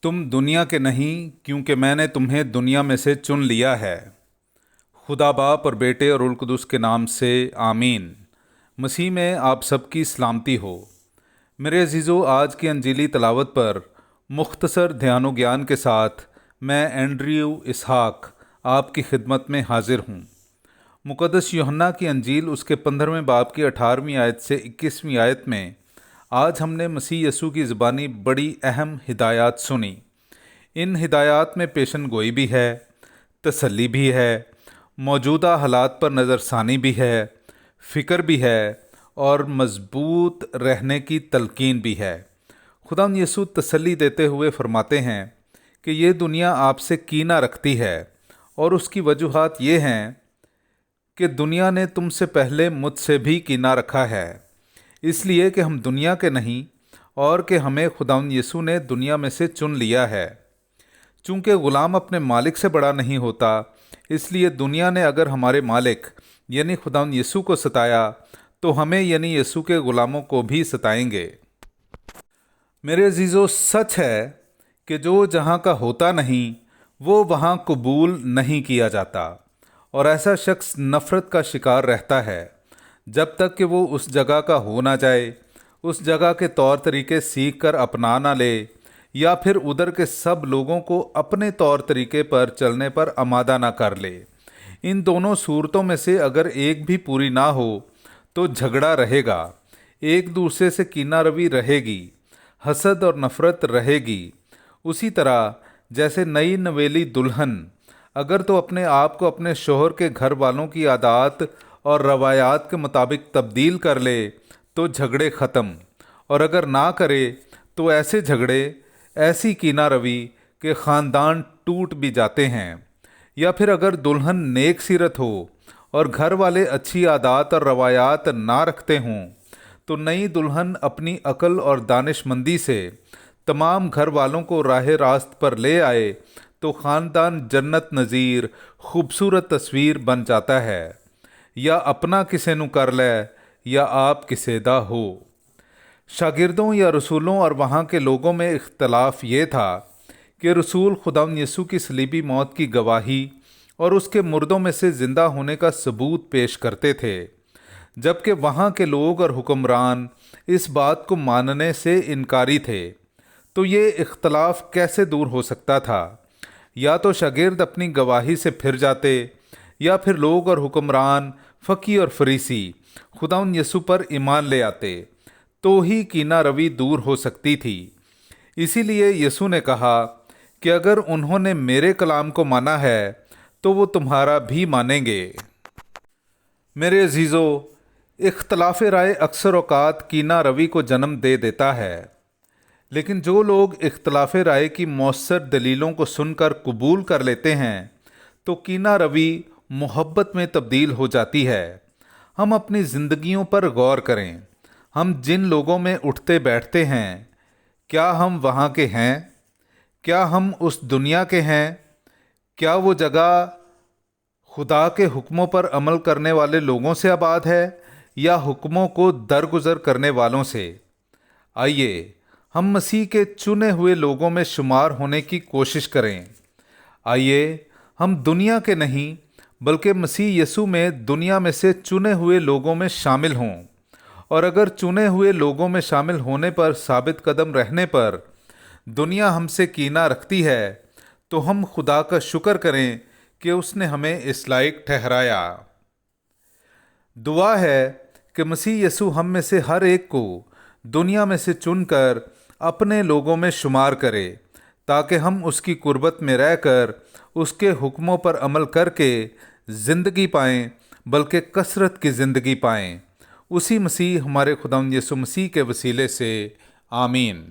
तुम दुनिया के नहीं क्योंकि मैंने तुम्हें दुनिया में से चुन लिया है। खुदा बाप और बेटे और रुल कुदुस के नाम से आमीन। मसीह में आप सबकी सलामती हो। मेरे अजीज़ों, आज की अंजीली तलावत पर मुख्तसर ध्यान व ज्ञान के साथ मैं एंड्रयू इसहाक आपकी खिदमत में हाजिर हूँ। मुक़द्दस यूहन्ना की अंजील उसके 15वें बाब की 18वीं आयत से 21वीं आयत में आज हमने मसीह यसू की ज़बानी बड़ी अहम हिदायत सुनी। इन हिदायत में पेशन गोई भी है, तसल्ली भी है, मौजूदा हालात पर नज़रसानी भी है, फ़िक्र भी है और मज़बूत रहने की तलकीन भी है। खुदावंद यसू तसल्ली देते हुए फरमाते हैं कि ये दुनिया आपसे कीना रखती है और उसकी वजूहात ये हैं कि दुनिया ने तुमसे पहले मुझसे भी कीना रखा है, इसलिए कि हम दुनिया के नहीं और कि हमें खुदावंद यसू ने दुनिया में से चुन लिया है। चूँकि ग़ुलाम अपने मालिक से बड़ा नहीं होता, इसलिए दुनिया ने अगर हमारे मालिक यानी खुदावंद यसू को सताया तो हमें यानी यसू के ग़ुलामों को भी सताएंगे। मेरे अजीज़ों, सच है कि जो जहाँ का होता नहीं वो वहाँ कबूल नहीं किया जाता और ऐसा शख्स नफ़रत का शिकार रहता है जब तक कि वो उस जगह का हो ना जाए, उस जगह के तौर तरीके सीख कर अपना ना ले या फिर उधर के सब लोगों को अपने तौर तरीके पर चलने पर आमादा ना कर ले। इन दोनों सूरतों में से अगर एक भी पूरी ना हो तो झगड़ा रहेगा, एक दूसरे से कीना रवी रहेगी, हसद और नफ़रत रहेगी। उसी तरह जैसे नई नवेली दुल्हन अगर तो अपने आप को अपने शोहर के घर वालों की आदत और रवायात के मुताबिक तब्दील कर ले तो झगड़े ख़त्म, और अगर ना करे तो ऐसे झगड़े, ऐसी कीना रवी के ख़ानदान टूट भी जाते हैं। या फिर अगर दुल्हन नेक सीरत हो और घर वाले अच्छी आदत और रवायात ना रखते हों तो नई दुल्हन अपनी अक्ल और दानिशमंदी से तमाम घर वालों को राह रास्त पर ले आए तो ख़ानदान जन्नत नज़ीर खूबसूरत तस्वीर बन जाता है। या अपना किसे नु कर ले या आप किसे दा हो। शागिर्दों या रसूलों और वहाँ के लोगों में इख्तलाफ ये था कि रसूल खुदावंद यसू की सलीबी मौत की गवाही और उसके मुर्दों में से ज़िंदा होने का सबूत पेश करते थे, जबकि वहाँ के लोग और हुक्मरान इस बात को मानने से इनकारी थे। तो ये इख्तलाफ कैसे दूर हो सकता था? या तो शागिर्द अपनी गवाही से फिर जाते या फिर लोग और हुक्मरान, फ़की और फरीसी खुदावंद यसू पर ईमान ले आते, तो ही कीना रवी दूर हो सकती थी। इसीलिए यसू ने कहा कि अगर उन्होंने मेरे कलाम को माना है तो वो तुम्हारा भी मानेंगे। मेरे अजीज़ों, इख्तलाफ राय अक्सर औक़ात कीना रवी को जन्म दे देता है, लेकिन जो लोग इख्तलाफ राय की मौसर दलीलों को सुनकर कबूल कर लेते हैं तो कीना रवी मोहब्बत में तब्दील हो जाती है। हम अपनी ज़िंदगियों पर गौर करें। हम जिन लोगों में उठते बैठते हैं, क्या हम वहाँ के हैं? क्या हम उस दुनिया के हैं? क्या वो जगह खुदा के हुक्मों पर अमल करने वाले लोगों से आबाद है या हुक्मों को दरगुजर करने वालों से? आइए हम मसीह के चुने हुए लोगों में शुमार होने की कोशिश करें। आइए हम दुनिया के नहीं बल्कि मसीह यसू में दुनिया में से चुने हुए लोगों में शामिल हों, और अगर चुने हुए लोगों में शामिल होने पर साबित कदम रहने पर दुनिया हमसे कीना रखती है तो हम खुदा का शुक्र करें कि उसने हमें इस लायक ठहराया। दुआ है कि मसीह यसू हम में से हर एक को दुनिया में से चुनकर अपने लोगों में शुमार करे, ताकि हम उसकी कुर्बत में रहकर उसके हुक्मों पर अमल करके ज़िंदगी पाएँ, बल्कि कसरत की ज़िंदगी पाएँ। उसी मसीह हमारे खुदावंद यसू मसीह के वसीले से आमीन।